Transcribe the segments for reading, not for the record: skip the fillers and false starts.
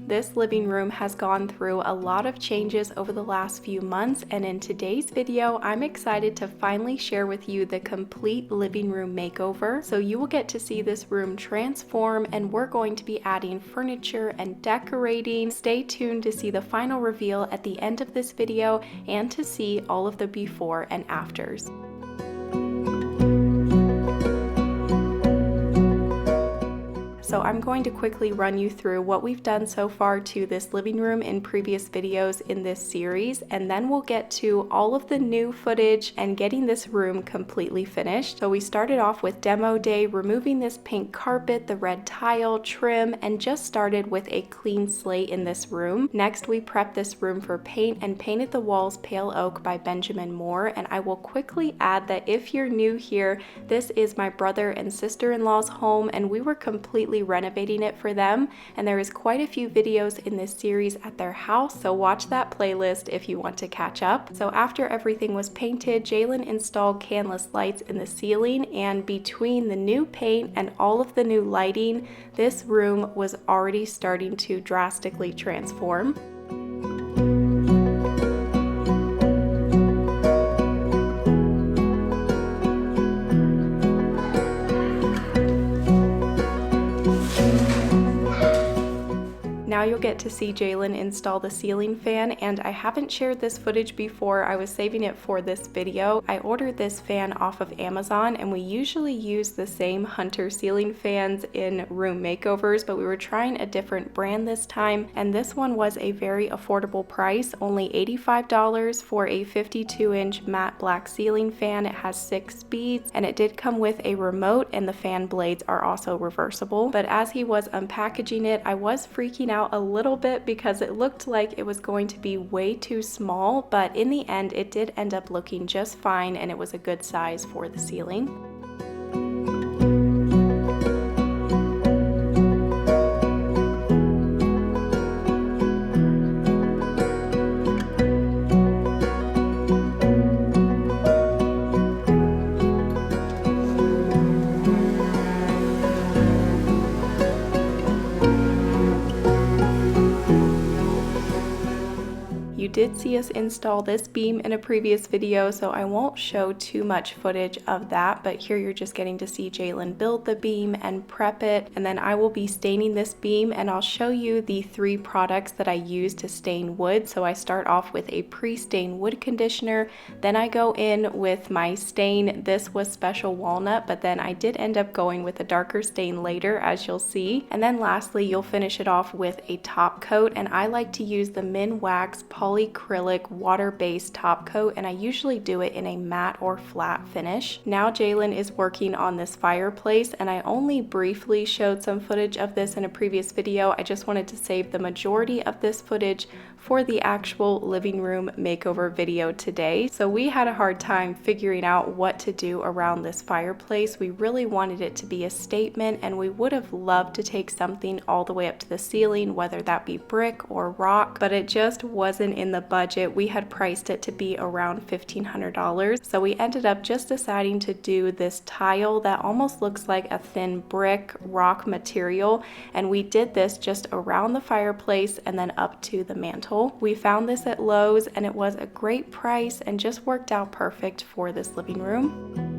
This living room has gone through a lot of changes over the last few months, and in today's video, I'm excited to finally share with you the complete living room makeover. So you will get to see this room transform, and we're going to be adding furniture and decorating. Stay tuned to see the final reveal at the end of this video and to see all of the before and afters. So I'm going to quickly run you through what we've done so far to this living room in previous videos in this series, and then we'll get to all of the new footage and getting this room completely finished. So we started off with demo day, removing this pink carpet, the red tile, trim, and just started with a clean slate in this room. Next, we prepped this room for paint and painted the walls pale oak by Benjamin Moore. And I will quickly add that if you're new here, this is my brother and sister-in-law's home, and we were completely renovating it for them, and there is quite a few videos in this series at their house, so watch that playlist if you want to catch up. So after everything was painted, Jalen installed canvas lights in the ceiling, and between the new paint and all of the new lighting, this room was already starting to drastically transform. Now you'll get to see Jalen install the ceiling fan, and I haven't shared this footage before. I was saving it for this video. I ordered this fan off of Amazon, and we usually use the same Hunter ceiling fans in room makeovers, but we were trying a different brand this time, and this one was a very affordable price, only $85 for a 52-inch matte black ceiling fan. It has 6 speeds, and it did come with a remote, and the fan blades are also reversible. But as he was unpackaging it, I was freaking out a little bit because it looked like it was going to be way too small, but in the end it did end up looking just fine, and it was a good size for the ceiling. You did see us install this beam in a previous video, so I won't show too much footage of that, but here you're just getting to see Jalen build the beam and prep it, and then I will be staining this beam, and I'll show you the 3 products that I use to stain wood. So I start off with a pre-stain wood conditioner, then I go in with my stain. This was special walnut, but then I did end up going with a darker stain later, as you'll see, and then lastly you'll finish it off with a top coat, and I like to use the Min Wax polyacrylic water-based top coat, and I usually do it in a matte or flat finish. Now Jalen is working on this fireplace, and I only briefly showed some footage of this in a previous video. I just wanted to save the majority of this footage for the actual living room makeover video today. So we had a hard time figuring out what to do around this fireplace. We really wanted it to be a statement, and we would have loved to take something all the way up to the ceiling, whether that be brick or rock, but it just wasn't in the budget. We had priced it to be around $1,500, so we ended up just deciding to do this tile that almost looks like a thin brick rock material, and we did this just around the fireplace and then up to the mantle. We found this at Lowe's, and it was a great price and just worked out perfect for this living room.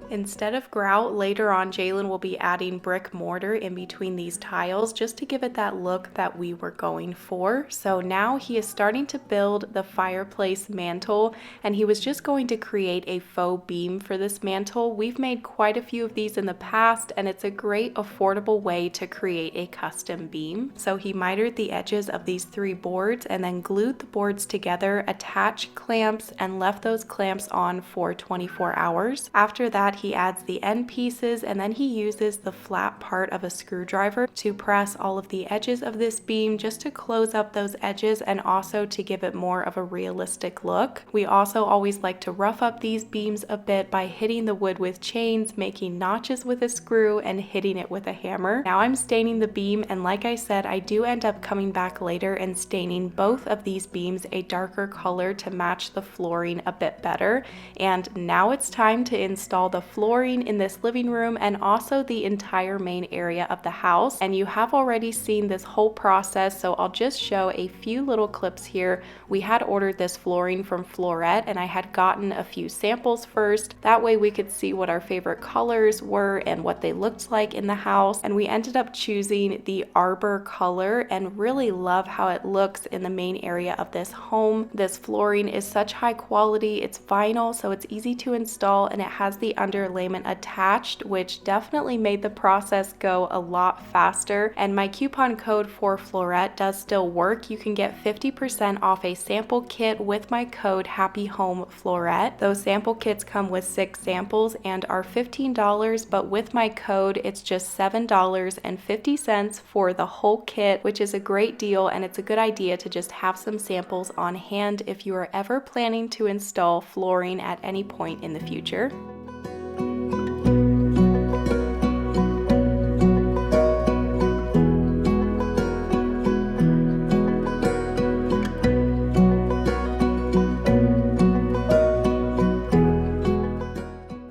Instead of grout, later on Jalen will be adding brick mortar in between these tiles just to give it that look that we were going for. So now he is starting to build the fireplace mantle, and he was just going to create a faux beam for this mantle. We've made quite a few of these in the past, and it's a great affordable way to create a custom beam. So he mitered the edges of these 3 boards and then glued the boards together, attached clamps, and left those clamps on for 24 hours. After that, he adds the end pieces, and then he uses the flat part of a screwdriver to press all of the edges of this beam just to close up those edges and also to give it more of a realistic look. We also always like to rough up these beams a bit by hitting the wood with chains, making notches with a screw, and hitting it with a hammer. Now I'm staining the beam, and like I said, I do end up coming back later and staining both of these beams a darker color to match the flooring a bit better. And now it's time to install the flooring in this living room and also the entire main area of the house. And you have already seen this whole process, so I'll just show a few little clips here. We had ordered this flooring from Floret, and I had gotten a few samples first. That way we could see what our favorite colors were and what they looked like in the house. And we ended up choosing the Arbor color and really love how it looks in the main area of this home. This flooring is such high quality. It's vinyl, so it's easy to install, and it has the underlayment attached, which definitely made the process go a lot faster. And my coupon code for Floret does still work. You can get 50% off a sample kit with my code HAPPYHOMEFLORET. Those sample kits come with 6 samples and are $15, but with my code it's just $7.50 for the whole kit, which is a great deal, and it's a good idea to just have some samples on hand if you are ever planning to install flooring at any point in the future.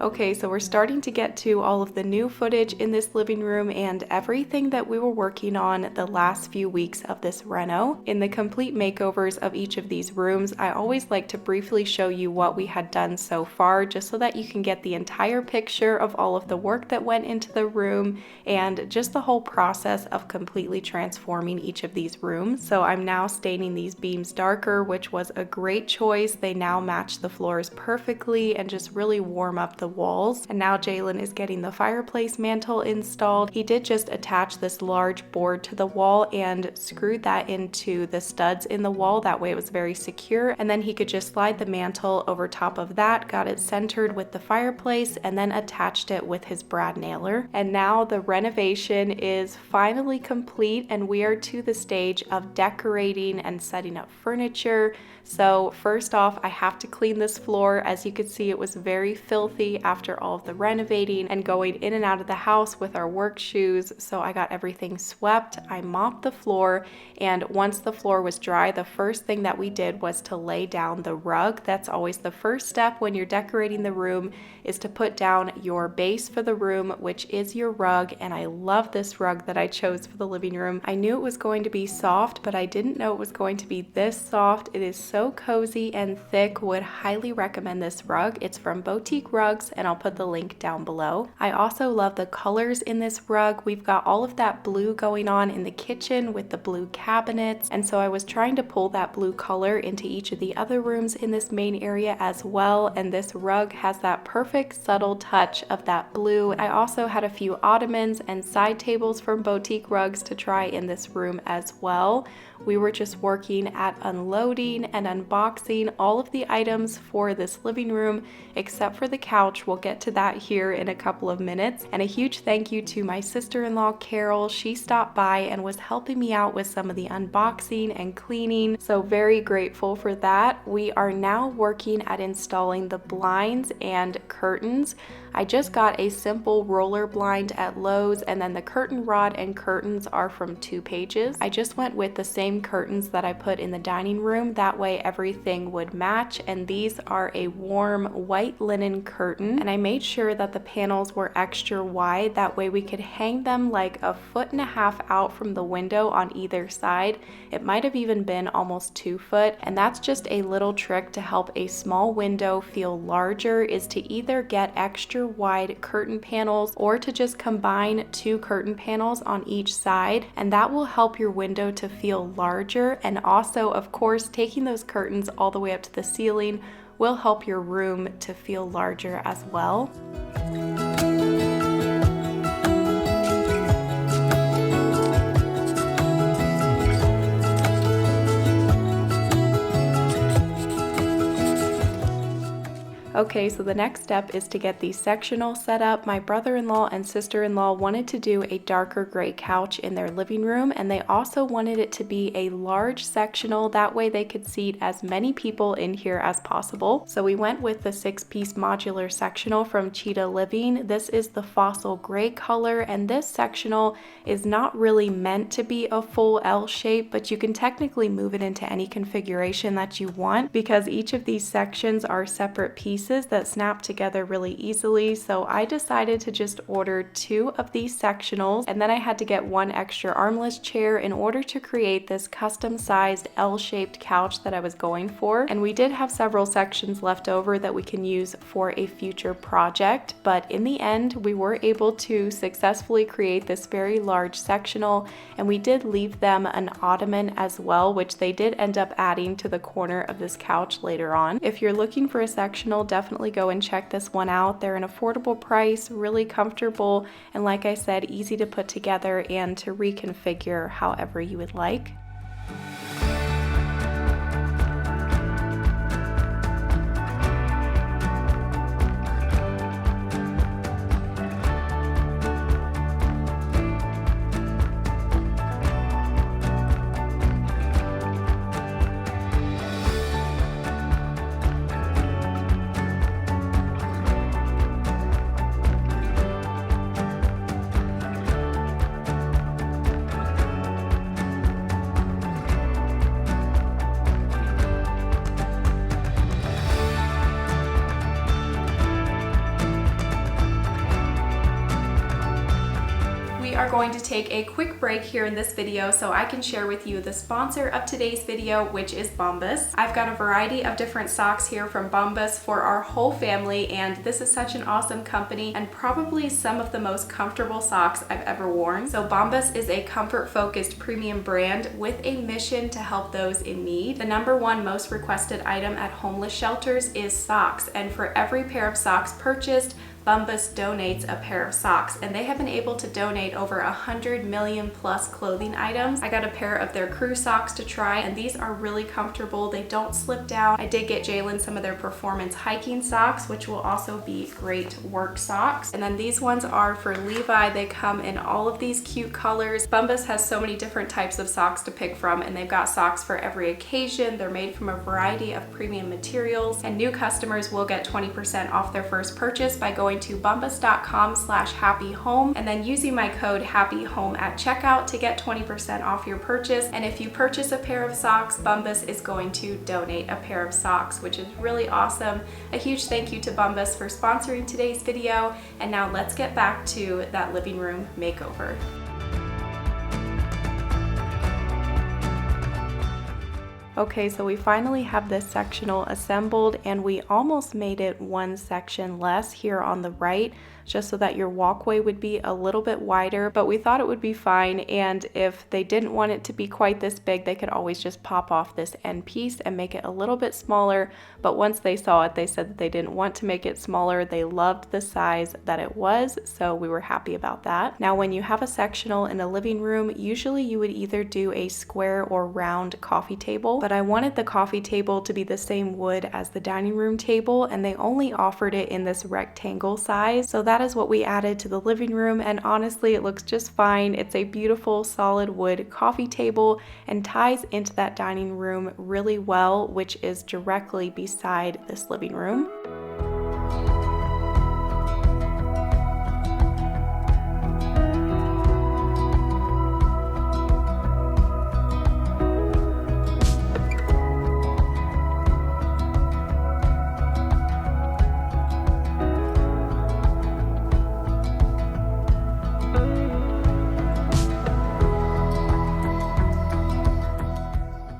Okay, so we're starting to get to all of the new footage in this living room and everything that we were working on the last few weeks of this reno. In the complete makeovers of each of these rooms, I always like to briefly show you what we had done so far, just so that you can get the entire picture of all of the work that went into the room and just the whole process of completely transforming each of these rooms. So I'm now staining these beams darker, which was a great choice. They now match the floors perfectly and just really warm up the walls. And now Jalen is getting the fireplace mantle installed. He did just attach this large board to the wall and screwed that into the studs in the wall. That way it was very secure, and then he could just slide the mantle over top of that, got it centered with the fireplace, and then attached it with his brad nailer. And now the renovation is finally complete, and we are to the stage of decorating and setting up furniture. So first off, I have to clean this floor. As you can see, it was very filthy after all of the renovating and going in and out of the house with our work shoes. So I got everything swept, I mopped the floor, and once the floor was dry, the first thing that we did was to lay down the rug. That's always the first step when you're decorating the room, is to put down your base for the room, which is your rug. And I love this rug that I chose for the living room. I knew it was going to be soft, but I didn't know it was going to be this soft. It is so cozy and thick. Would highly recommend this rug. It's from Boutique Rugs, and I'll put the link down below. I also love the colors in this rug. We've got all of that blue going on in the kitchen with the blue cabinets, and so I was trying to pull that blue color into each of the other rooms in this main area as well, and this rug has that perfect subtle touch of that blue. I also had a few ottomans and side tables from Boutique Rugs to try in this room as well. We were just working at unloading and unboxing all of the items for this living room, except for the couch. We'll get to that here in a couple of minutes. And a huge thank you to my sister-in-law, Carol. She stopped by and was helping me out with some of the unboxing and cleaning. So very grateful for that. We are now working at installing the blinds and curtains. I just got a simple roller blind at Lowe's, and then the curtain rod and curtains are from 2 Pages. I just went with the same curtains that I put in the dining room. That way everything would match, and these are a warm white linen curtain, and I made sure that the panels were extra wide. That way we could hang them like 1.5 feet out from the window on either side. It might have even been almost 2 foot, and that's just a little trick to help a small window feel larger, is to either get extra wide curtain panels or to just combine 2 curtain panels on each side, and that will help your window to feel larger. And also, of course, taking those curtains all the way up to the ceiling will help your room to feel larger as well. Okay, so the next step is to get the sectional set up. My brother-in-law and sister-in-law wanted to do a darker gray couch in their living room, and they also wanted it to be a large sectional. That way they could seat as many people in here as possible. So we went with the 6-piece modular sectional from Cheetah Living. This is the fossil gray color, and this sectional is not really meant to be a full L shape, but you can technically move it into any configuration that you want because each of these sections are separate pieces that snap together really easily. So I decided to just order 2 of these sectionals, and then I had to get 1 extra armless chair in order to create this custom sized L-shaped couch that I was going for. And we did have several sections left over that we can use for a future project, but in the end we were able to successfully create this very large sectional, and we did leave them an ottoman as well, which they did end up adding to the corner of this couch later on. If you're looking for a sectional, definitely go and check this one out. They're an affordable price, really comfortable, and like I said, easy to put together and to reconfigure however you would like. Are going to take a quick break here in this video so I can share with you the sponsor of today's video, which is Bombas. I've got a variety of different socks here from Bombas for our whole family, and this is such an awesome company and probably some of the most comfortable socks I've ever worn. So Bombas is a comfort-focused premium brand with a mission to help those in need. The #1 most requested item at homeless shelters is socks, and for every pair of socks purchased, Bombas donates a pair of socks, and they have been able to donate over 100 million plus clothing items. I got a pair of their crew socks to try, and these are really comfortable. They don't slip down. I did get Jalen some of their performance hiking socks, which will also be great work socks. And then these ones are for Levi. They come in all of these cute colors. Bombas has so many different types of socks to pick from, and they've got socks for every occasion. They're made from a variety of premium materials, and new customers will get 20% off their first purchase by going to bombas.com/happyhome and then using my code happyhome at checkout to get 20% off your purchase. And if you purchase a pair of socks, Bombas is going to donate a pair of socks, which is really awesome. A huge thank you to Bombas for sponsoring today's video. And now let's get back to that living room makeover. Okay, so we finally have this sectional assembled, and we almost made it 1 section less here on the right, just so that your walkway would be a little bit wider, but we thought it would be fine. And if they didn't want it to be quite this big, they could always just pop off this end piece and make it a little bit smaller. But once they saw it, they said that they didn't want to make it smaller. They loved the size that it was, so we were happy about that. Now, when you have a sectional in a living room, usually you would either do a square or round coffee table, but I wanted the coffee table to be the same wood as the dining room table, and they only offered it in this rectangle size. So that is what we added to the living room, and honestly, it looks just fine. It's a beautiful solid wood coffee table and ties into that dining room really well, which is directly beside this living room.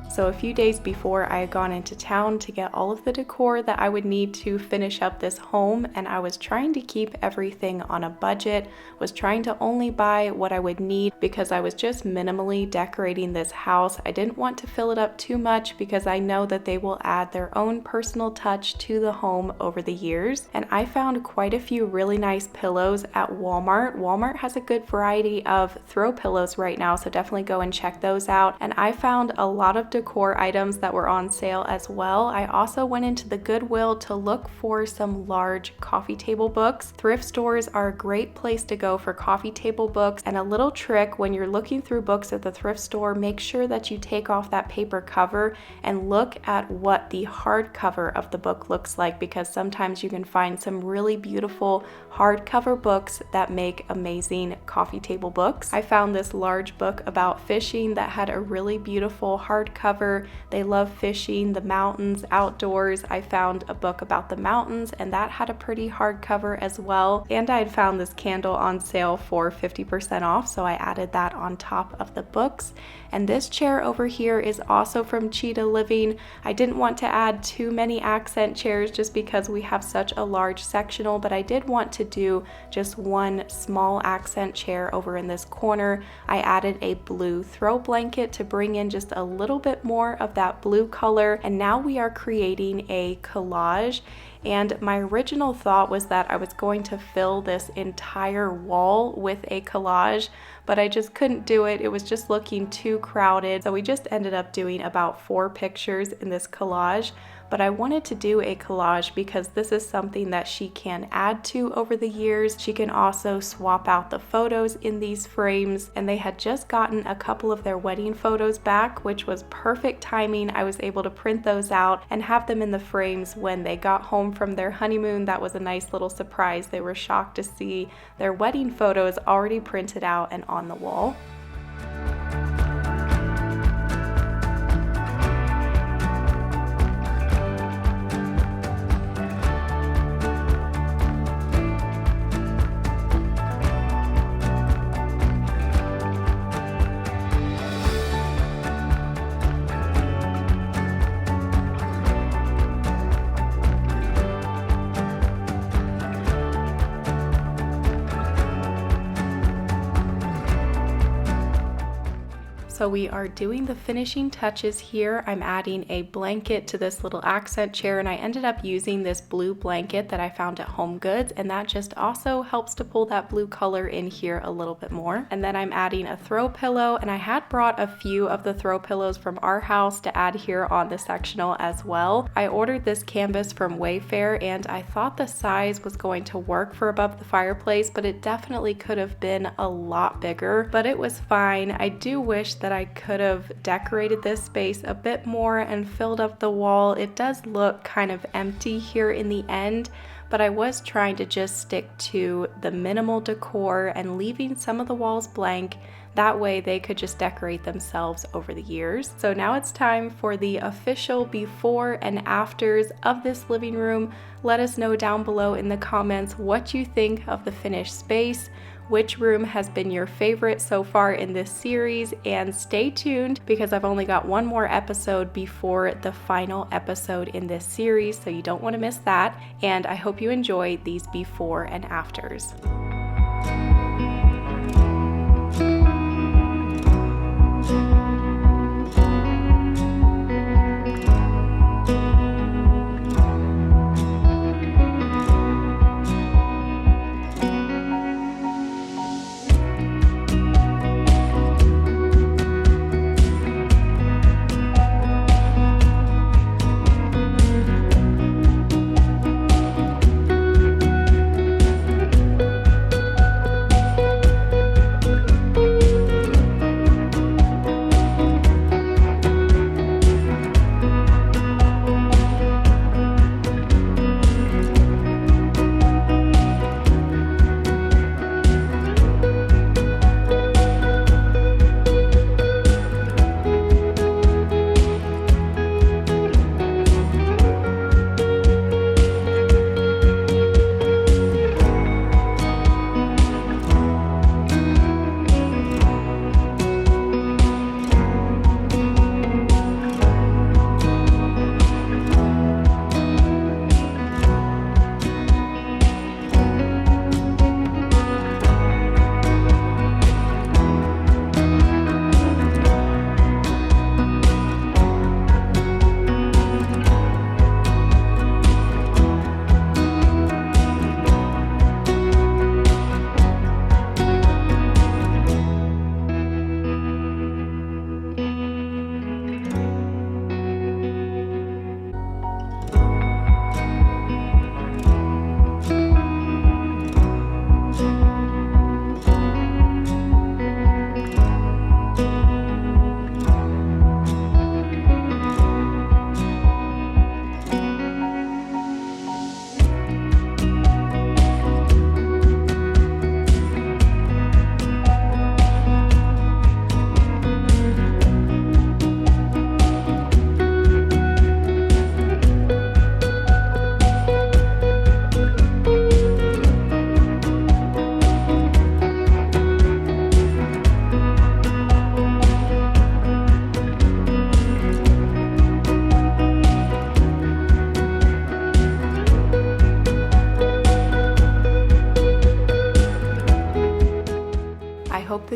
So a few days before, I had gone into town to get all of the decor that I would need to finish up this home, and I was trying to keep everything on a budget, was trying to only buy what I would need because I was just minimally decorating this house. I didn't want to fill it up too much because I know that they will add their own personal touch to the home over the years. And I found quite a few really nice pillows at Walmart. Walmart has a good variety of throw pillows right now, so definitely go and check those out. And I found a lot of decor decor items that were on sale as well. I also went into the Goodwill to look for some large coffee table books. Thrift stores are a great place to go for coffee table books, and a little trick when you're looking through books at the thrift store, make sure that you take off that paper cover and look at what the hardcover of the book looks like, because sometimes you can find some really beautiful hardcover books that make amazing coffee table books. I found this large book about fishing that had a really beautiful hardcover. They love fishing, the mountains, outdoors. I found a book about the mountains and that had a pretty hardcover as well. And I had found this candle on sale for 50% off, so I added that on top of the books. And this chair over here is also from Cheetah Living. I didn't want to add too many accent chairs just because we have such a large sectional, but I did want to do just one small accent chair over in this corner. I added a blue throw blanket to bring in just a little bit more of that blue color, and now we are creating a collage. And my original thought was that I was going to fill this entire wall with a collage, but I just couldn't do it. It was just looking too crowded. So we just ended up doing about 4 pictures in this collage. But I wanted to do a collage because this is something that she can add to over the years. She can also swap out the photos in these frames, and they had just gotten a couple of their wedding photos back, which was perfect timing. I was able to print those out and have them in the frames when they got home from their honeymoon. That was a nice little surprise. They were shocked to see their wedding photos already printed out and on the wall. So we are doing the finishing touches here. I'm adding a blanket to this little accent chair, and I ended up using this blue blanket that I found at Home Goods, and that just also helps to pull that blue color in here a little bit more. And then I'm adding a throw pillow, and I had brought a few of the throw pillows from our house to add here on the sectional as well. I ordered this canvas from Wayfair, and I thought the size was going to work for above the fireplace, but it definitely could have been a lot bigger, but it was fine. I do wish that I could have decorated this space a bit more and filled up the wall. It does look kind of empty here in the end, but I was trying to just stick to the minimal decor and leaving some of the walls blank. That way they could just decorate themselves over the years. So now it's time for the official before and afters of this living room. Let us know down below in the comments what you think of the finished space. Which room has been your favorite so far in this series, and stay tuned because I've only got one more episode before the final episode in this series, so you don't want to miss that. And I hope you enjoy these before and afters.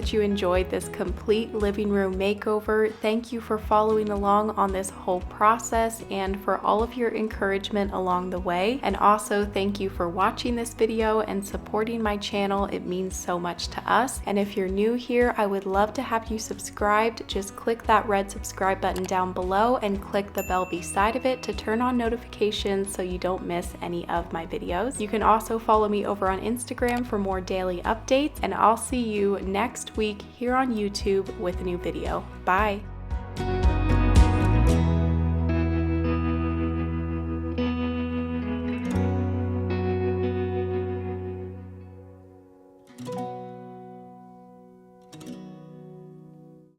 that you enjoyed this complete living room makeover. Thank you for following along on this whole process and for all of your encouragement along the way. And also thank you for watching this video and supporting my channel. It means so much to us. And if you're new here, I would love to have you subscribed. Just click that red subscribe button down below and click the bell beside of it to turn on notifications so you don't miss any of my videos. You can also follow me over on Instagram for more daily updates, and I'll see you next week here on YouTube with a new video. Bye!